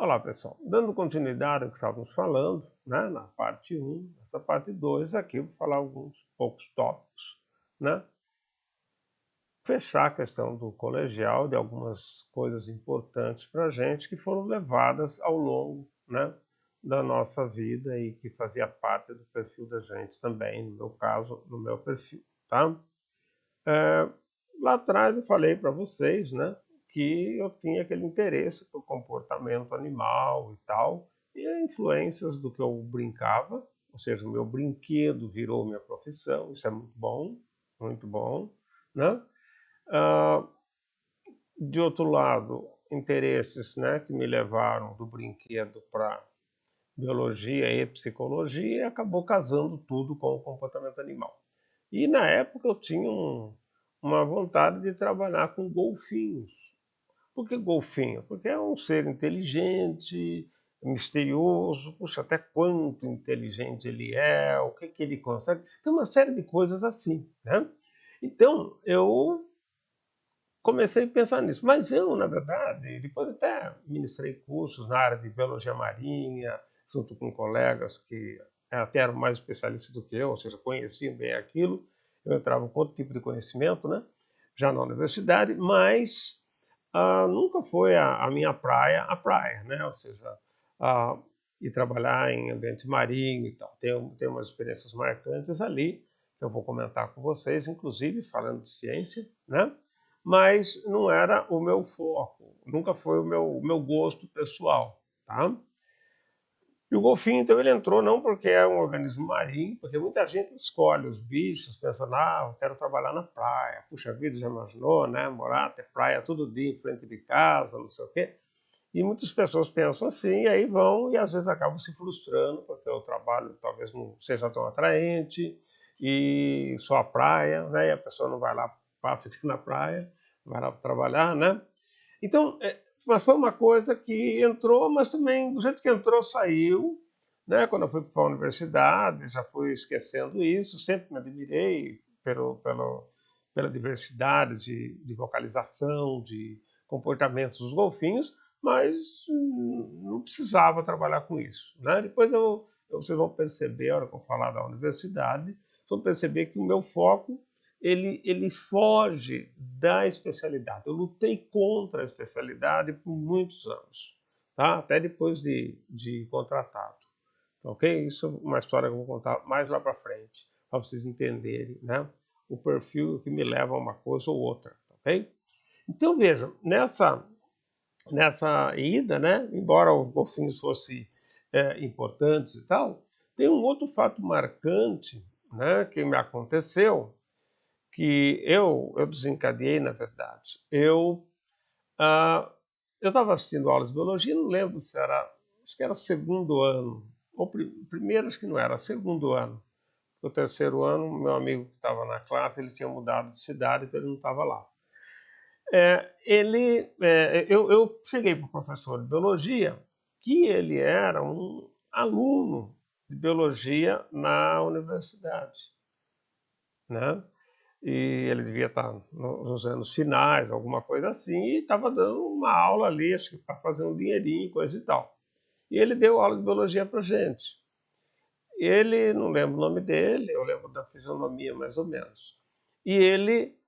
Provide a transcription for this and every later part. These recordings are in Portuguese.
Olá, pessoal. Dando continuidade ao que estávamos falando, né, na parte 1, essa parte 2 aqui eu vou falar alguns poucos tópicos, né? Fechar a questão do colegial, de algumas coisas importantes para a gente que foram levadas ao longo, né, da nossa vida e que fazia parte do perfil da gente também, no meu caso, no meu perfil, tá? É, Lá atrás eu falei para vocês, né, que eu tinha aquele interesse por comportamento animal e tal, e influências do que eu brincava, ou seja, o meu brinquedo virou minha profissão, isso é muito bom, né? Ah, de outro lado, interesses, né, que me levaram do brinquedo para biologia e psicologia, e acabou casando tudo com o comportamento animal. E na época eu tinha uma vontade de trabalhar com golfinhos. Por que golfinho? Porque é um ser inteligente, misterioso, puxa, até quanto inteligente ele é, o que, que ele consegue. Tem uma série de coisas assim, né? Então, eu comecei a pensar nisso. Mas eu, na verdade, depois até ministrei cursos na área de biologia marinha, junto com colegas que até eram mais especialistas do que eu, ou seja, conheciam bem aquilo. Eu entrava com outro tipo de conhecimento, né? Já na universidade, mas nunca foi a minha praia, a praia, né? Ou seja, ir trabalhar em ambiente marinho e tal. Tem umas experiências marcantes ali, que eu vou comentar com vocês, inclusive falando de ciência, né? Mas não era o meu foco, nunca foi o meu gosto pessoal, tá? E o golfinho, então, ele entrou não porque é um organismo marinho, porque muita gente escolhe os bichos, pensando, eu quero trabalhar na praia. Puxa vida, já imaginou, né? Morar, ter praia todo dia em frente de casa, não sei o quê. E muitas pessoas pensam assim, e aí vão e às vezes acabam se frustrando, porque o trabalho talvez não seja tão atraente, e só a praia, né? E a pessoa não vai lá para ficar na praia, vai lá para trabalhar, né? Então, mas foi uma coisa que entrou, mas também do jeito que entrou, saiu, né? Quando eu fui para a universidade, já fui esquecendo isso, sempre me admirei pela diversidade de vocalização, de comportamentos dos golfinhos, mas não precisava trabalhar com isso, né? Depois vocês vão perceber, a hora que eu falar da universidade, vocês vão perceber que o meu foco ele foge da especialidade. Eu lutei contra a especialidade por muitos anos, tá? Até depois de contratado. Ok? Isso é uma história que eu vou contar mais lá para frente, para vocês entenderem, né? O perfil que me leva a uma coisa ou outra, ok? Então vejam, nessa ida, né? Embora os golfinhos fossem importantes e tal, tem um outro fato marcante, né? Que me aconteceu, que eu desencadeei, na verdade. Ah, eu estava assistindo aulas de biologia, não lembro se era, acho que era segundo ano, ou primeiro acho que não era, segundo ano. O terceiro ano, meu amigo que estava na classe, ele tinha mudado de cidade, então ele não estava lá. Eu cheguei para o professor de biologia, que ele era um aluno de biologia na universidade, né? E ele devia estar nos anos finais, alguma coisa assim, e estava dando uma aula ali, acho que para fazer um dinheirinho, coisa e tal. E ele deu aula de biologia para gente. Ele, não lembro o nome dele, eu lembro da fisionomia mais ou menos. E ele,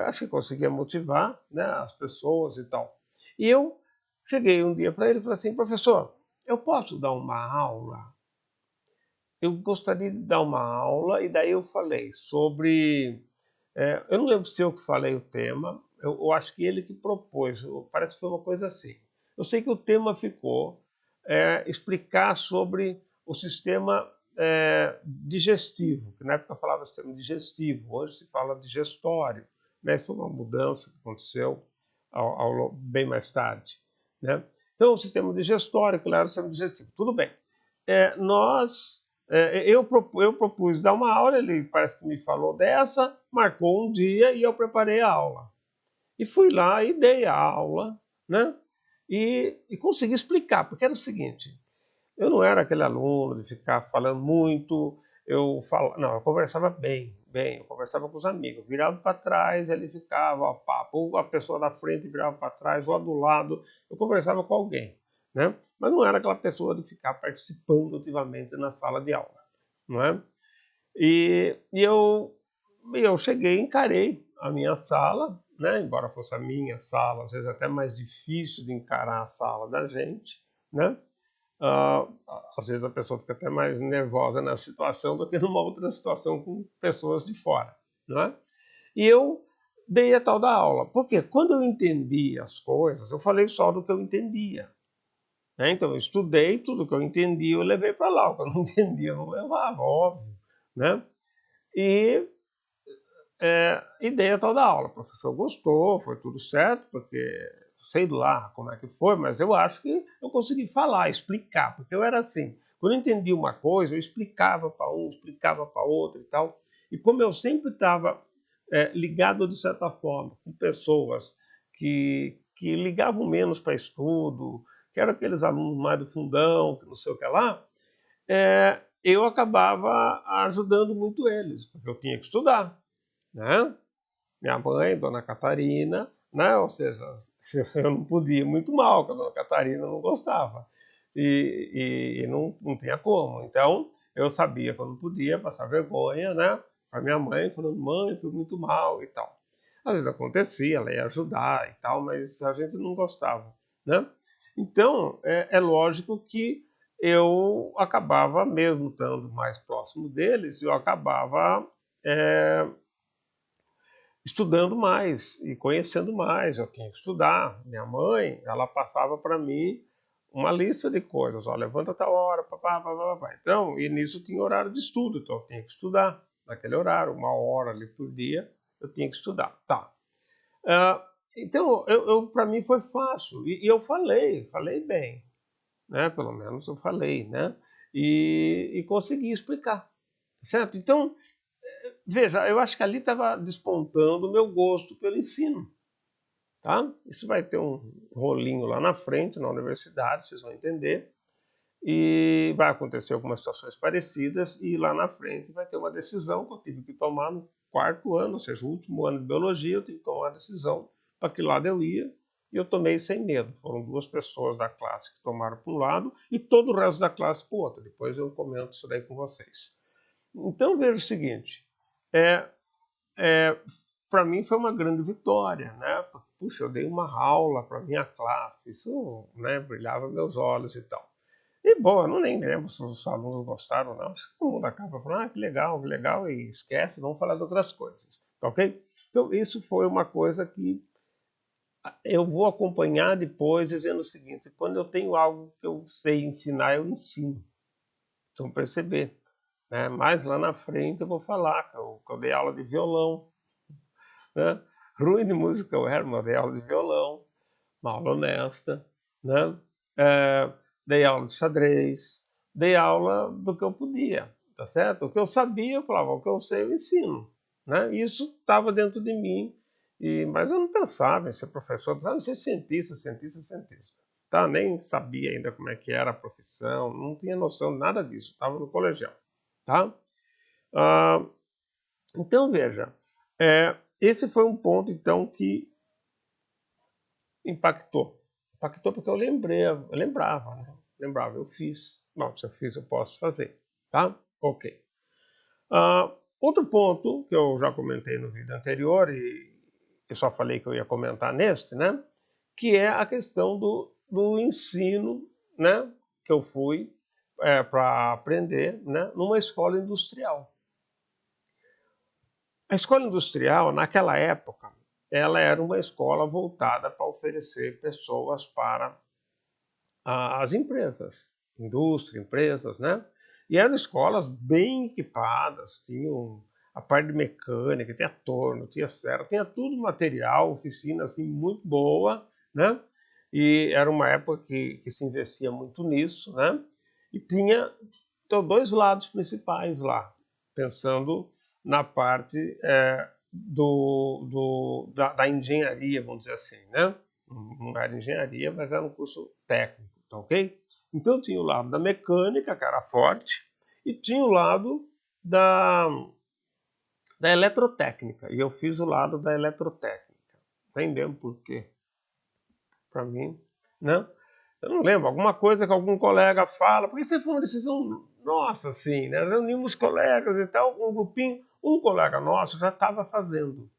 acho que conseguia motivar, né, as pessoas e tal. E eu cheguei um dia para ele e falei assim, professor, eu posso dar uma aula? Eu gostaria de dar uma aula, e daí eu falei sobre eu não lembro se eu que falei o tema, eu acho que ele que propôs, parece que foi uma coisa assim. Eu sei que o tema ficou explicar sobre o sistema digestivo, que na época falava sistema digestivo, hoje se fala digestório. Né? Isso foi uma mudança que aconteceu bem mais tarde. Né? Então, o sistema digestório, que lá era o sistema digestivo. Tudo bem. Eu propus dar uma aula, ele parece que me falou dessa, marcou um dia e eu preparei a aula. E fui lá e dei a aula, né? E consegui explicar, porque era o seguinte, eu não era aquele aluno de ficar falando muito, não, eu conversava bem, eu conversava com os amigos, virava para trás, ele ficava, ó, papo, ou a pessoa da frente virava para trás, ou a do lado, eu conversava com alguém. né? Mas não era aquela pessoa de ficar participando ativamente na sala de aula, não é? E eu cheguei, encarei a minha sala, né? Embora fosse a minha sala, às vezes até mais difícil de encarar a sala da gente, né? Às vezes a pessoa fica até mais nervosa na situação do que numa outra situação com pessoas de fora, não é? E eu dei a tal da aula, porque quando eu entendi as coisas, eu falei só do que eu entendia, né? Então eu estudei tudo que eu entendi, eu levei para lá, o que eu não entendia eu não levava, óbvio, né? E e dei a tal da aula. O professor gostou, foi tudo certo, porque sei lá como é que foi, mas eu acho que eu consegui falar, explicar, porque eu era assim. Quando eu entendia uma coisa, eu explicava para um, explicava para outro e tal. E como eu sempre estava ligado, de certa forma, com pessoas que ligavam menos para estudo, que eram aqueles alunos mais do fundão, que não sei o que lá, eu acabava ajudando muito eles, porque eu tinha que estudar, né? Minha mãe, Dona Catarina, né? Ou seja, eu não podia ir muito mal, porque a Dona Catarina não gostava. E não tinha como. Então, eu sabia que eu não podia passar vergonha, né? Para minha mãe, falando, mãe, fui muito mal e tal. Às vezes acontecia, ela ia ajudar e tal, mas a gente não gostava, né? Então, é lógico que eu acabava, mesmo estando mais próximo deles, eu acabava é, estudando mais e conhecendo mais. Eu tinha que estudar. Minha mãe, ela passava para mim uma lista de coisas. Ó, levanta a tal hora, papá, papá, papá. Então, e nisso tinha horário de estudo, então eu tinha que estudar naquele horário, 1 hora ali por dia, eu tinha que estudar. Tá. Então, para mim foi fácil. E eu falei bem, né? Pelo menos eu falei, né? E consegui explicar, certo? Então, veja, eu acho que ali estava despontando o meu gosto pelo ensino, tá? Isso vai ter um rolinho lá na frente, na universidade, vocês vão entender, e vai acontecer algumas situações parecidas, e lá na frente vai ter uma decisão que eu tive que tomar no 4º ano, ou seja, o último ano de biologia, eu tive que tomar uma decisão para que lado eu ia, e eu tomei sem medo. Foram 2 pessoas da classe que tomaram para um lado, e todo o resto da classe para o outro. Depois eu comento isso daí com vocês. Então veja o seguinte, é, para mim foi uma grande vitória, né? Puxa, eu dei uma aula para minha classe, isso, né, brilhava meus olhos e tal. E bom, eu não nem lembro se os alunos gostaram ou não, acho que todo mundo acaba falando, que legal, e esquece, vamos falar de outras coisas, tá ok? Então isso foi uma coisa que eu vou acompanhar depois dizendo o seguinte, quando eu tenho algo que eu sei ensinar, eu ensino. Então perceber, né? Mais lá na frente eu vou falar que eu dei aula de violão, né? Ruim de música eu era, mas dei aula de violão, uma aula honesta, né? Dei aula de xadrez, dei aula do que eu podia, tá certo? O que eu sabia, eu falava, o que eu sei eu ensino, né? Isso estava dentro de mim, mas eu não pensava em ser professor, eu pensava em ser cientista, tá? Nem sabia ainda como é que era a profissão, não tinha noção de nada disso, estava no colegial, tá? Então, veja, esse foi um ponto, então, que impactou. Impactou porque eu lembrava, né? Lembrava, eu fiz. Bom, se eu fiz, eu posso fazer, tá? Ok. Outro ponto que eu já comentei no vídeo anterior, e eu só falei que eu ia comentar neste, né? Que é a questão do ensino, né? Que eu fui para aprender, né? Numa escola industrial. A escola industrial, naquela época, ela era uma escola voltada para oferecer pessoas para as empresas, indústria, empresas, né? E eram escolas bem equipadas, tinham a parte de mecânica, tinha torno, tinha serra, tinha tudo material, oficina assim muito boa, né? E era uma época que se investia muito nisso, né? E tinha então, 2 lados principais lá, pensando na parte da engenharia, vamos dizer assim, né? Não era engenharia, mas era um curso técnico, tá ok? Então tinha o lado da mecânica, que era forte, e tinha o lado da eletrotécnica, e eu fiz o lado da eletrotécnica, nem lembro por quê, para mim, né? Eu não lembro, alguma coisa que algum colega fala, porque isso foi uma decisão nossa, assim, né? Reunimos colegas e tal, um grupinho, um colega nosso já estava fazendo.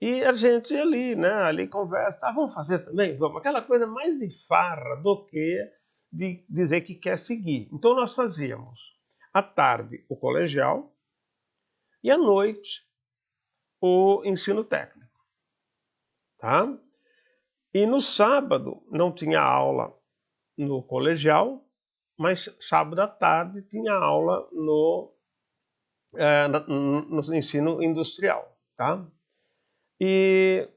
E a gente ali, né, ali conversa, tá, vamos fazer também? Vamos. Aquela coisa mais de farra do que de dizer que quer seguir. Então nós fazíamos à tarde o colegial e à noite o ensino técnico, tá? E no sábado não tinha aula no colegial, mas sábado à tarde tinha aula no ensino industrial, tá? E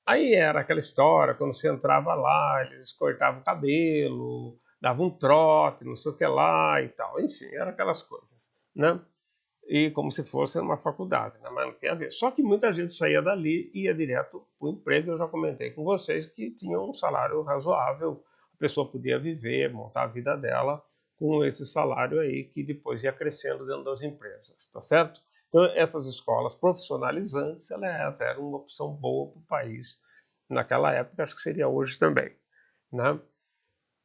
aí era aquela história, quando você entrava lá, eles cortavam o cabelo, davam um trote, não sei o que lá e tal. Enfim, era aquelas coisas, né? E como se fosse uma faculdade, né? Mas não tem a ver. Só que muita gente saía dali e ia direto para o emprego. Eu já comentei com vocês que tinha um salário razoável, a pessoa podia viver, montar a vida dela com esse salário aí que depois ia crescendo dentro das empresas, tá certo? Então essas escolas profissionalizantes, elas eram uma opção boa para o país naquela época, acho que seria hoje também, né?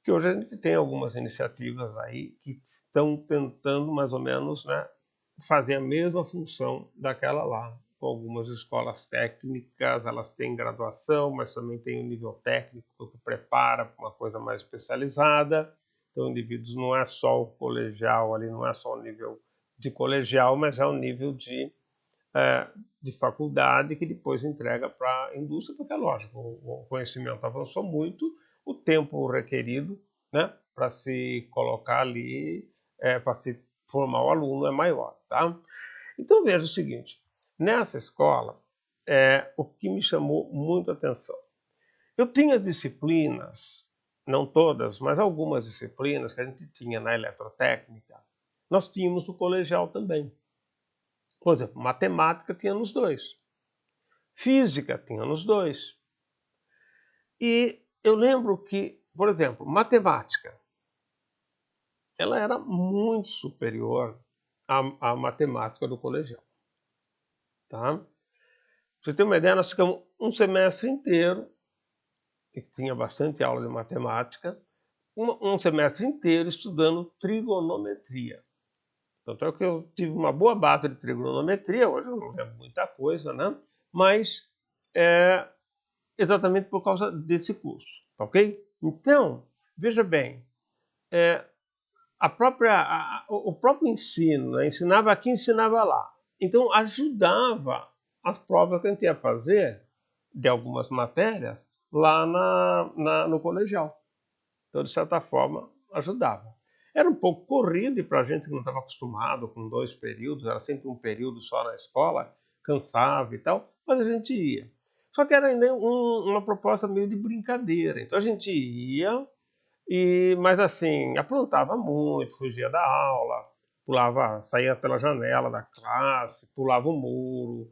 Que hoje a gente tem algumas iniciativas aí que estão tentando mais ou menos, né, fazer a mesma função daquela lá. Com algumas escolas técnicas, elas têm graduação, mas também tem um nível técnico que prepara para uma coisa mais especializada. Então, indivíduos não é só o colegial ali, não é só o nível de colegial, mas é o nível de faculdade que depois entrega para a indústria, porque é lógico, o conhecimento avançou muito, o tempo requerido, né, para se colocar ali, para se formar o aluno é maior, tá? Então veja o seguinte, nessa escola, o que me chamou muito a atenção, eu tinha disciplinas, não todas, mas algumas disciplinas que a gente tinha na eletrotécnica, nós tínhamos no colegial também. Por exemplo, matemática tinha nos dois, física tinha nos dois. E eu lembro que, por exemplo, matemática, ela era muito superior à matemática do colegial, tá? Pra você ter uma ideia, nós ficamos um semestre inteiro, que tinha bastante aula de matemática, um semestre inteiro estudando trigonometria. Tanto é que eu tive uma boa base de trigonometria, hoje eu não lembro muita coisa, né? Mas exatamente por causa desse curso, ok? Então, veja bem, o próprio ensino, né? Ensinava aqui, ensinava lá. Então, ajudava as provas que a gente ia fazer de algumas matérias lá no colegial. Então, de certa forma, ajudava. Era um pouco corrido para a gente que não estava acostumado com 2 períodos, era sempre um período só na escola, cansava e tal, mas a gente ia. Só que era ainda uma proposta meio de brincadeira. Então a gente ia, mas assim, aprontava muito, fugia da aula, pulava, saía pela janela da classe, pulava o muro,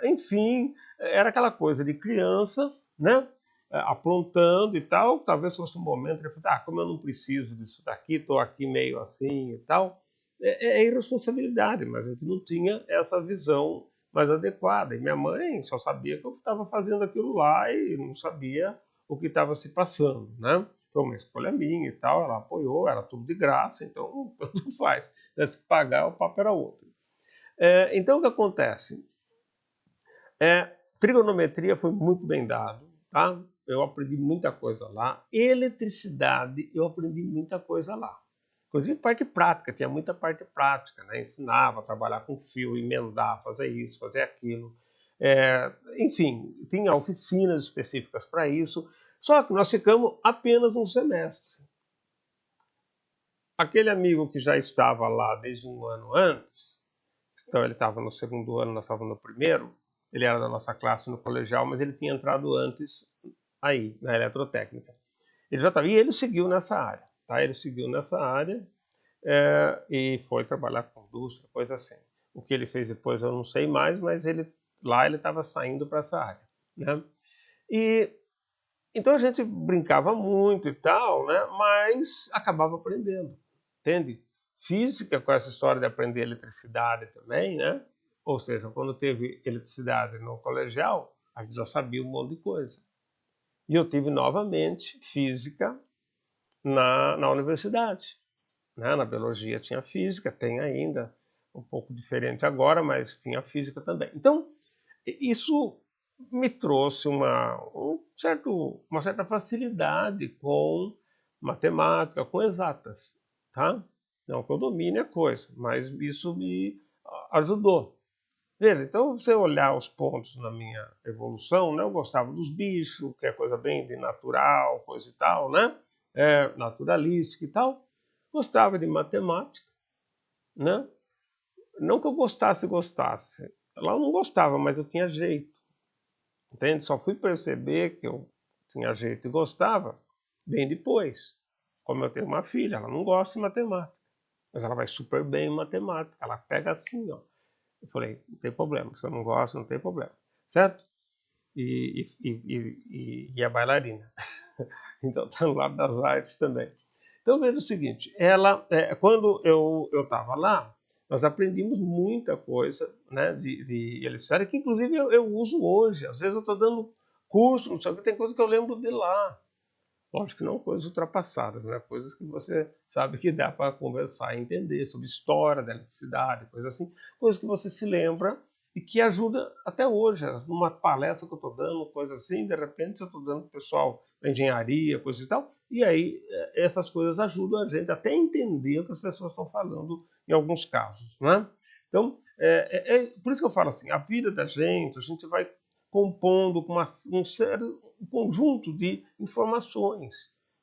enfim, era aquela coisa de criança, né? Aprontando e tal, talvez fosse um momento de como eu não preciso disso daqui, estou aqui meio assim e tal, é irresponsabilidade, mas a gente não tinha essa visão mais adequada. E minha mãe só sabia que eu estava fazendo aquilo lá e não sabia o que estava se passando, né? Foi uma escolha minha e tal, ela apoiou, era tudo de graça, então tanto faz. Se pagar, o papo era outro. Então o que acontece? Trigonometria foi muito bem dado, tá? Eu aprendi muita coisa lá. Eletricidade, eu aprendi muita coisa lá. Inclusive parte prática, tinha muita parte prática, né? Ensinava a trabalhar com fio, emendar, fazer isso, fazer aquilo. Enfim, tinha oficinas específicas para isso. Só que nós ficamos apenas um semestre. Aquele amigo que já estava lá desde um ano antes, então ele estava no segundo ano, nós estávamos no primeiro, ele era da nossa classe no colegial, mas ele tinha entrado antes aí, na eletrotécnica. Ele já estava, e ele seguiu nessa área, tá? Ele seguiu nessa área e foi trabalhar com indústria, coisa assim. O que ele fez depois eu não sei mais, mas lá ele estava saindo para essa área, né? E então a gente brincava muito e tal, né? Mas acabava aprendendo, entende? Física, com essa história de aprender eletricidade também, né? Ou seja, quando teve eletricidade no colegial, a gente já sabia um monte de coisa. E eu tive novamente física na universidade, né? Na biologia tinha física, tem ainda, um pouco diferente agora, mas tinha física também. Então, isso me trouxe uma certa facilidade com matemática, com exatas, tá? Não que eu domine a coisa, mas isso me ajudou. Veja, então você olhar os pontos na minha evolução, né? Eu gostava dos bichos, que é coisa bem de natural, coisa e tal, né? Naturalística e tal. Gostava de matemática, né? Não que eu gostasse. Lá eu não gostava, mas eu tinha jeito, entende? Só fui perceber que eu tinha jeito e gostava bem depois. Como eu tenho uma filha, ela não gosta de matemática, mas ela vai super bem em matemática. Ela pega assim, ó. Eu falei, não tem problema, se eu não gosto, não tem problema, certo? E é bailarina. Então tá no lado das artes também. Então veja o seguinte, quando eu estava lá, nós aprendimos muita coisa, né, de eletricidade, que inclusive eu uso hoje. Às vezes eu estou dando curso, não sei o que, tem coisa que eu lembro de lá. Lógico que não coisas ultrapassadas, né? Coisas que você sabe que dá para conversar e entender sobre história da eletricidade, coisas assim, coisas que você se lembra e que ajuda até hoje. Numa palestra que eu estou dando, coisa assim, de repente eu estou dando para o pessoal da engenharia, coisa e tal, e aí essas coisas ajudam a gente até a entender o que as pessoas estão falando em alguns casos, né? Então, por isso que eu falo assim, a vida da gente, a gente vai compondo com um conjunto de informações.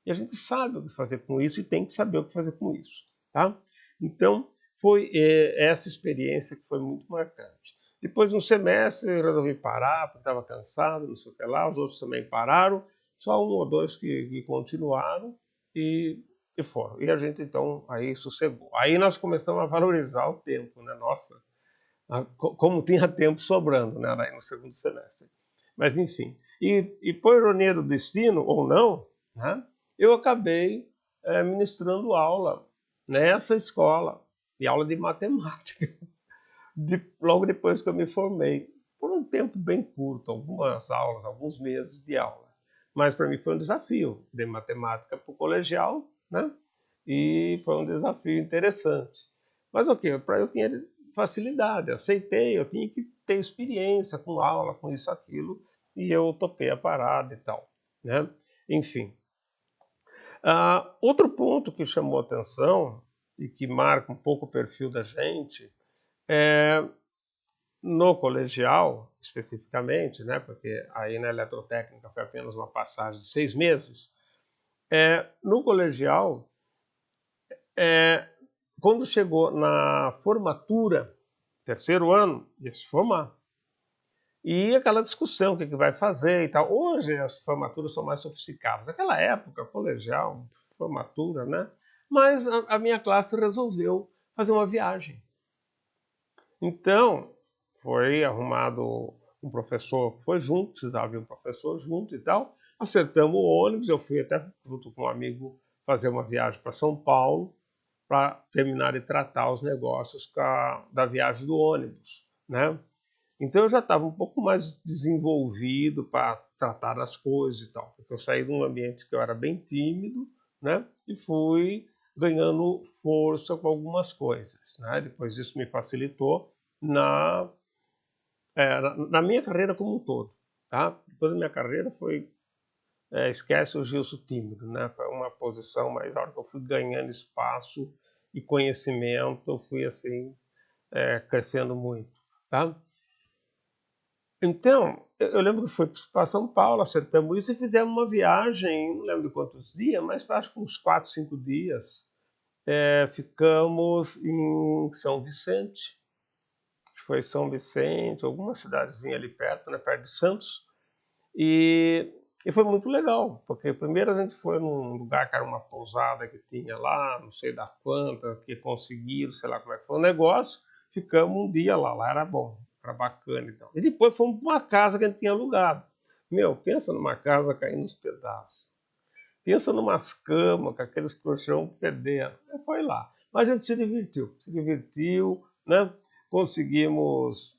E a gente sabe o que fazer com isso e tem que saber o que fazer com isso. Tá? Então, foi essa experiência que foi muito marcante. Depois de um semestre, eu resolvi parar, porque estava cansado, não sei o que lá. Os outros também pararam. Só um ou dois que continuaram e foram. E a gente, então, aí sossegou. Aí nós começamos a valorizar o tempo, né? Nossa, como tinha tempo sobrando, né, no segundo semestre. Mas enfim, e por ironia do destino, ou não, né, eu acabei ministrando aula nessa escola, de aula de matemática, logo depois que eu me formei, por um tempo bem curto, algumas aulas, alguns meses de aula. Mas para mim foi um desafio, de matemática para o colegial, né? E foi um desafio interessante. Mas ok, para eu tinha facilidade, aceitei, eu tinha que ter experiência com aula, com isso, aquilo, e eu topei a parada e tal, né? Enfim. Outro ponto que chamou atenção e que marca um pouco o perfil da gente é no colegial, especificamente, né, porque aí na eletrotécnica foi apenas uma passagem de 6 meses, no colegial, é, quando chegou na formatura, terceiro ano, ia se formar. E aquela discussão, o que vai fazer e tal. Hoje as formaturas são mais sofisticadas. Naquela época, colegial, formatura, né? Mas a minha classe resolveu fazer uma viagem. Então, foi arrumado um professor, foi junto, precisava de um professor junto e tal. Acertamos o ônibus, eu fui até junto com um amigo fazer uma viagem para São Paulo para terminar de tratar os negócios da viagem do ônibus, né? Então eu já estava um pouco mais desenvolvido para tratar das coisas e tal, porque eu saí de um ambiente que eu era bem tímido, né? E fui ganhando força com algumas coisas, né? Depois isso me facilitou na, na minha carreira como um todo, tá? Depois da minha carreira foi esquece o Gilson tímido, né? Foi uma posição, mas a hora que eu fui ganhando espaço e conhecimento, eu fui assim crescendo muito, tá? Então, eu lembro que fui para São Paulo, acertamos isso e fizemos uma viagem, não lembro de quantos dias, mas acho que uns 4, 5 dias. Ficamos em São Vicente, foi São Vicente, alguma cidadezinha ali perto, né, perto de Santos, e, e foi muito legal, porque primeiro a gente foi num lugar que era uma pousada que tinha lá, não sei da quanta, que conseguiram, sei lá como é que foi o negócio, ficamos um dia lá era bom, era bacana e tal. E depois fomos para uma casa que a gente tinha alugado. Meu, pensa numa casa caindo nos pedaços. Pensa numas camas, com aqueles colchão fedendo. Foi lá. Mas a gente se divertiu, né? Conseguimos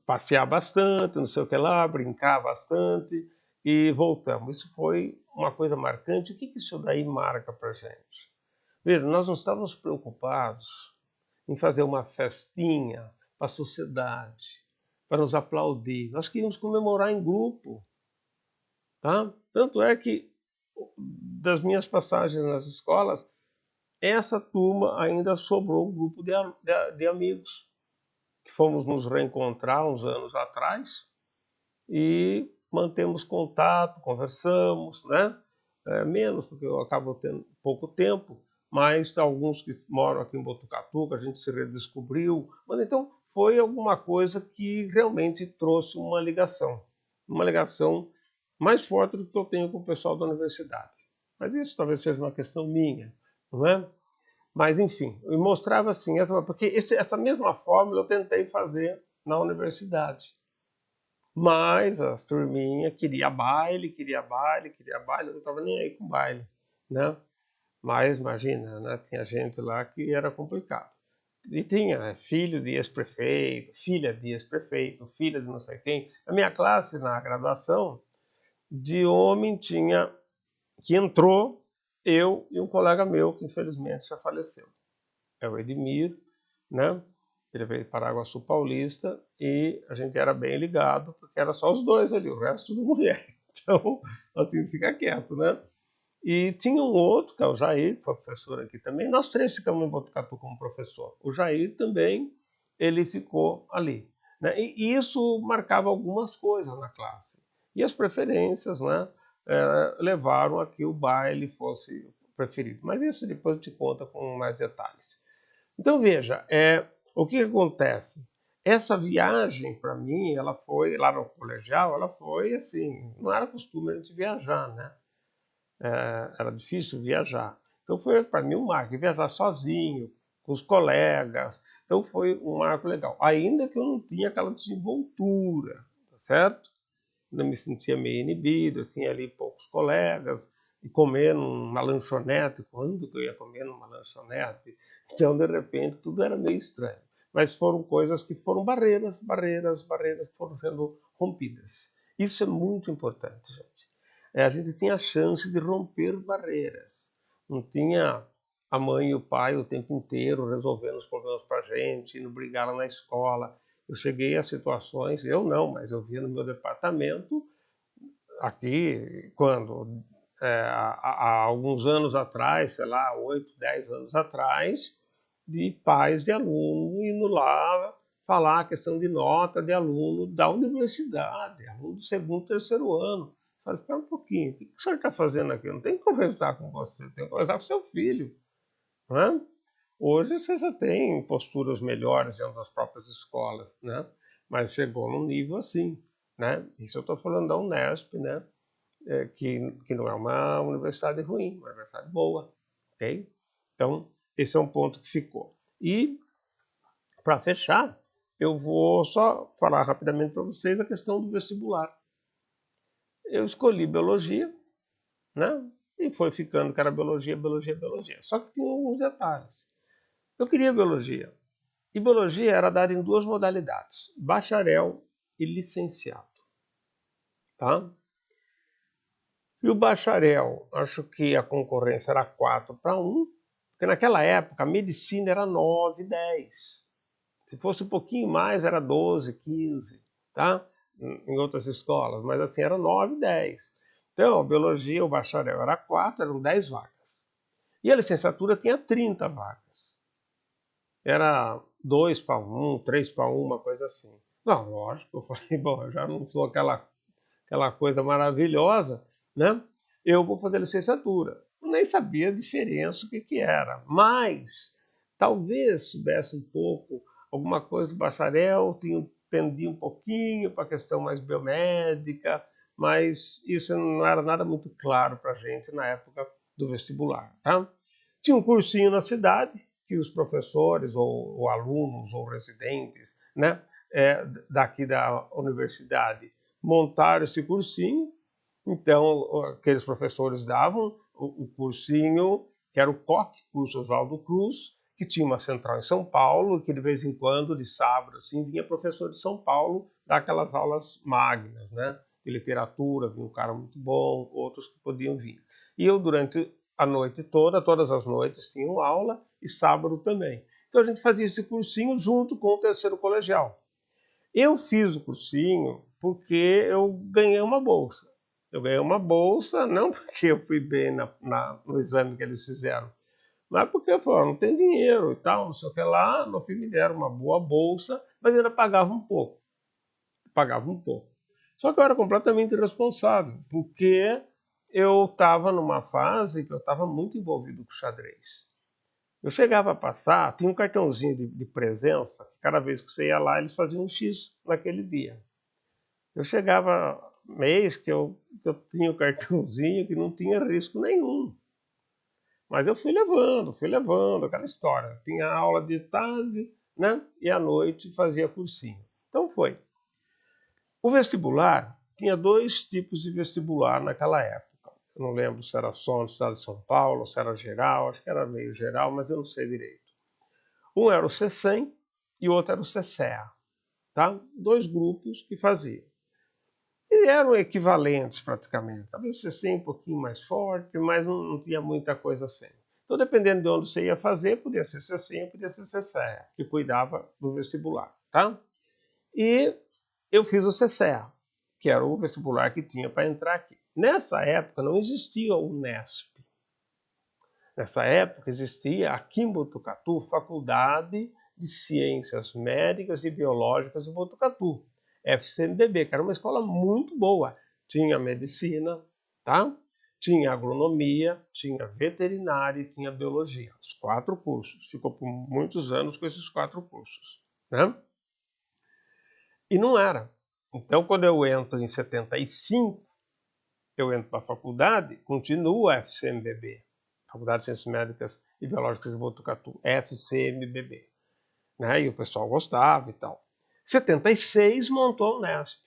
passear bastante, não sei o que lá, brincar bastante. e voltamos. Isso foi uma coisa marcante. O que isso daí marca para a gente? Veja, nós não estávamos preocupados em fazer uma festinha para a sociedade, para nos aplaudir. Nós queríamos comemorar em grupo. Tá? Tanto é que, das minhas passagens nas escolas, essa turma ainda sobrou um grupo de amigos, que fomos nos reencontrar uns anos atrás e mantemos contato, conversamos, né? Menos, porque eu acabo tendo pouco tempo, mas alguns que moram aqui em Botucatu, que a gente se redescobriu. Mas então foi alguma coisa que realmente trouxe uma ligação mais forte do que eu tenho com o pessoal da universidade. Mas isso talvez seja uma questão minha, não é? Mas, enfim, eu mostrava assim, porque essa mesma fórmula eu tentei fazer na universidade. Mas as turminhas queria baile, eu não estava nem aí com baile, né? Mas imagina, né? Tinha gente lá que era complicado. E tinha filho de ex-prefeito, filha de ex-prefeito, filha de não sei quem. A minha classe na graduação de homem tinha que entrou eu e um colega meu que infelizmente já faleceu. É o Edmir, né? Ele veio para Paraguaçu Paulista e a gente era bem ligado, porque era só os dois ali, o resto tudo mulher. Então, nós tínhamos que ficar quieto, né? E tinha um outro, que é o Jair, que foi professor aqui também. Nós três ficamos em Botucatu como professor. O Jair também, ele ficou ali. Né? E isso marcava algumas coisas na classe. E as preferências, né, levaram a que o baile fosse preferido. Mas isso depois eu te conta com mais detalhes. Então, veja, o que acontece? Essa viagem, para mim, ela foi, lá no colegial, ela foi assim, não era costume a gente viajar, né? Era difícil viajar. Então foi para mim um marco, viajar sozinho, com os colegas. Então foi um marco legal. Ainda que eu não tinha aquela desenvoltura, tá certo? Eu me sentia meio inibido, eu tinha ali poucos colegas, e comer numa lanchonete, quando que eu ia comer numa lanchonete? Então, de repente, tudo era meio estranho. Mas foram coisas que foram barreiras que foram sendo rompidas. Isso é muito importante, gente. A gente tinha a chance de romper barreiras. Não tinha a mãe e o pai o tempo inteiro resolvendo os problemas para a gente, não brigaram na escola. Eu cheguei a situações, eu não, mas eu via no meu departamento, aqui, quando, há alguns anos atrás, sei lá, 8, 10 anos atrás, de pais de aluno indo lá falar a questão de nota de aluno da universidade, aluno do segundo, terceiro ano. Fala, espera um pouquinho, o que o senhor está fazendo aqui? Eu não tenho que conversar com você, tenho que conversar com seu filho. Não é? Hoje você já tem posturas melhores dentro das próprias escolas, né? Mas chegou num nível assim, né? Isso eu estou falando da Unesp, né? Que não é uma universidade ruim, uma universidade boa, ok? Então, esse é um ponto que ficou. E, para fechar, eu vou só falar rapidamente para vocês a questão do vestibular. Eu escolhi biologia, né? E foi ficando que era biologia, biologia, biologia. Só que tinha alguns detalhes. Eu queria biologia. E biologia era dada em duas modalidades, bacharel e licenciado. Tá? E o bacharel, acho que a concorrência era 4-1, porque naquela época a medicina era 9, 10. Se fosse um pouquinho mais, era 12, 15, tá? Em outras escolas, mas assim, era 9, 10. Então, a biologia, o bacharel era 4, eram 10 vagas. E a licenciatura tinha 30 vagas. Era 2-1, 3-1, uma coisa assim. Não, lógico, eu falei, bom, eu já não sou aquela coisa maravilhosa, né? Eu vou fazer licenciatura. Eu nem sabia a diferença, o que era, mas talvez soubesse um pouco, alguma coisa do bacharel, pendia um pouquinho para a questão mais biomédica, mas isso não era nada muito claro para a gente na época do vestibular. Tá? Tinha um cursinho na cidade, que os professores, ou alunos, ou residentes, né, daqui da universidade, montaram esse cursinho. Então, aqueles professores davam o cursinho, que era o COC, curso Oswaldo Cruz, que tinha uma central em São Paulo, que de vez em quando, de sábado, assim, vinha professor de São Paulo dar aquelas aulas magnas, né? de literatura, vinha um cara muito bom, outros que podiam vir. E eu, durante a noite toda, todas as noites, tinha aula, e sábado também. Então a gente fazia esse cursinho junto com o terceiro colegial. Eu fiz o cursinho porque eu ganhei uma bolsa. Eu ganhei uma bolsa, não porque eu fui bem no exame que eles fizeram, mas porque eu falei, não tem dinheiro e tal, não sei o que lá. No fim me deram uma boa bolsa, mas ainda pagava um pouco. Pagava um pouco. Só que eu era completamente irresponsável, porque eu estava numa fase que eu estava muito envolvido com xadrez. Eu chegava a passar, tinha um cartãozinho de presença, cada vez que você ia lá, eles faziam um X naquele dia. Eu chegava mês que eu tinha o cartãozinho que não tinha risco nenhum. Mas eu fui levando aquela história. Tinha aula de tarde, né? E à noite fazia cursinho. Então foi. O vestibular, tinha dois tipos de vestibular naquela época. Eu não lembro se era só no estado de São Paulo, se era geral, acho que era meio geral, mas eu não sei direito. Um era o CECEM e o outro era o CCEA. Tá? Dois grupos que faziam. E eram equivalentes praticamente. Talvez o CECEM um pouquinho mais forte, mas não tinha muita coisa assim. Então, dependendo de onde você ia fazer, podia ser CECEM, podia ser CCEA, que cuidava do vestibular. Tá? E eu fiz o CCEA, que era o vestibular que tinha para entrar aqui. Nessa época não existia o Unesp. Nessa época existia aqui em Botucatu Faculdade de Ciências Médicas e Biológicas de Botucatu, FCMBB, que era uma escola muito boa. Tinha medicina, tá? Tinha agronomia, tinha veterinária e tinha biologia. Os 4 cursos. Ficou por muitos anos com esses 4 cursos, né? E não era. Então, quando eu entro em 75, eu entro para a faculdade, continua a FCMBB, Faculdade de Ciências Médicas e Biológicas de Botucatu, FCMBB. Né? E o pessoal gostava e tal. 76 montou a Unesp.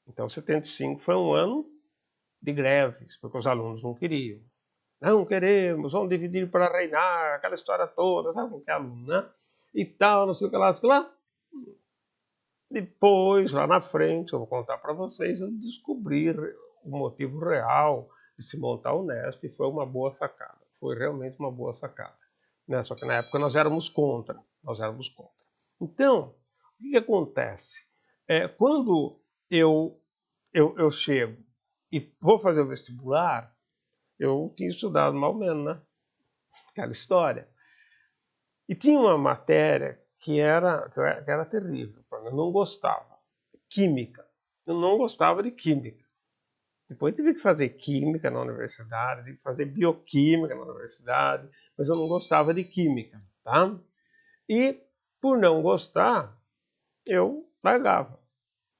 Então, 75 foi um ano de greves, porque os alunos não queriam. Não queremos, vamos dividir para reinar, aquela história toda, sabe como que é aluno, né? E tal, não sei o que lá, não sei o que lá. Depois, lá na frente, eu vou contar para vocês, eu descobri o motivo real de se montar o Unesp, e foi uma boa sacada. Foi realmente uma boa sacada. Né? Só que na época nós éramos contra. Então, o que acontece? Quando eu chego e vou fazer o vestibular, eu tinha estudado mal menos, né? Aquela história. E tinha uma matéria que era terrível, eu não gostava. Química. Eu não gostava de química. Depois tive que fazer química na universidade, tive que fazer bioquímica na universidade, mas eu não gostava de química, tá? E por não gostar, eu largava.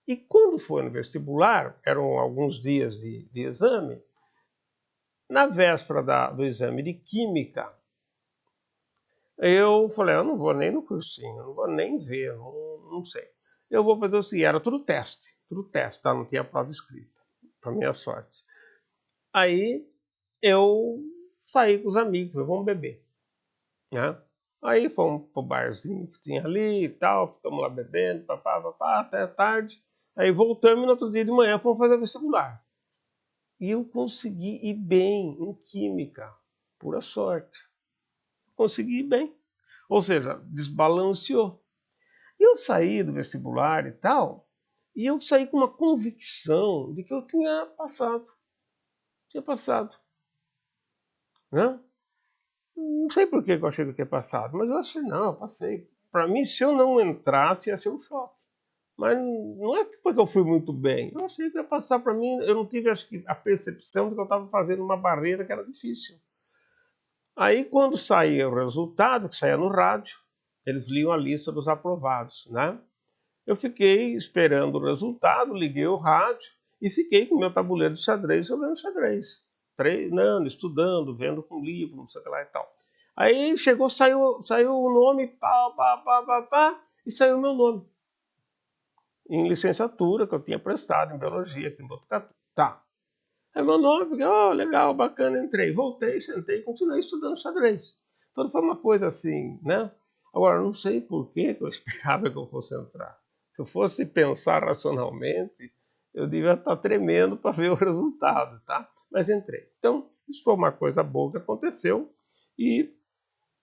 E quando foi no vestibular, eram alguns dias de exame, na véspera do exame de química, eu falei, eu não vou nem no cursinho, eu não vou nem ver, não sei. Eu vou fazer o seguinte, era tudo teste, tá? Não tinha prova escrita, para minha sorte. Aí eu saí com os amigos, falei, vamos beber, né? Aí fomos pro barzinho que tinha ali e tal, ficamos lá bebendo, papá, até tarde. Aí voltamos e no outro dia de manhã fomos fazer vestibular. E eu consegui ir bem em química, pura sorte. Consegui ir bem. Ou seja, desbalanceou. E eu saí do vestibular e tal, e eu saí com uma convicção de que eu tinha passado. Tinha passado. Né? Não sei por que eu achei que eu tinha passado, mas eu achei, não, eu passei. Para mim, se eu não entrasse, ia ser um choque. Mas não é porque eu fui muito bem. Eu achei que ia passar para mim, eu não tive, acho que, a percepção de que eu estava fazendo uma barreira que era difícil. Aí, quando saía o resultado, que saía no rádio, eles liam a lista dos aprovados, né? Eu fiquei esperando o resultado, liguei o rádio e fiquei com o meu tabuleiro de xadrez jogando xadrez. Treinando, estudando, vendo com livro, não sei o que lá e tal. Aí chegou, saiu o nome, pá, e saiu o meu nome. Em licenciatura, que eu tinha prestado em biologia aqui em Botucatu. Tá. Aí meu nome, fiquei, legal, bacana, entrei. Voltei, sentei e continuei estudando xadrez. Então foi uma coisa assim, né? Agora, não sei por que eu esperava que eu fosse entrar. Se eu fosse pensar racionalmente, eu devia estar tremendo para ver o resultado, tá? Mas entrei. Então, isso foi uma coisa boa que aconteceu e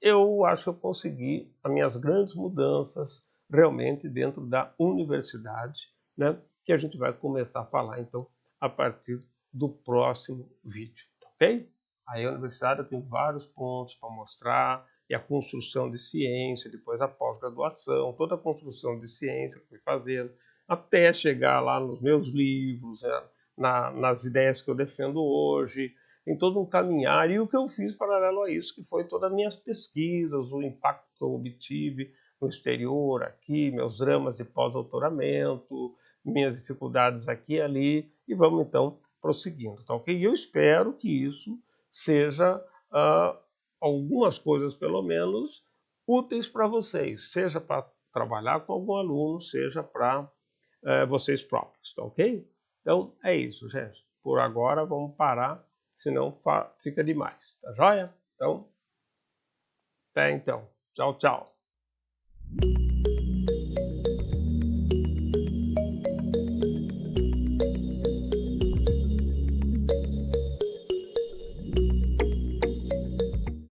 eu acho que eu consegui as minhas grandes mudanças realmente dentro da universidade, né? Que a gente vai começar a falar, então, a partir do próximo vídeo, tá ok? Aí a universidade eu tenho vários pontos para mostrar, e a construção de ciência, depois a pós-graduação, toda a construção de ciência que eu fui fazendo, até chegar lá nos meus livros, né? Nas ideias que eu defendo hoje, em todo um caminhar, e o que eu fiz paralelo a isso, que foi todas as minhas pesquisas, o impacto que eu obtive no exterior, aqui, meus dramas de pós-doutoramento, minhas dificuldades aqui e ali, e vamos então prosseguindo, tá ok? E eu espero que isso seja algumas coisas, pelo menos, úteis para vocês, seja para trabalhar com algum aluno, seja para vocês próprios, tá ok? Então é isso, gente. Por agora vamos parar, senão fica demais, tá joia? Então, até então. Tchau, tchau.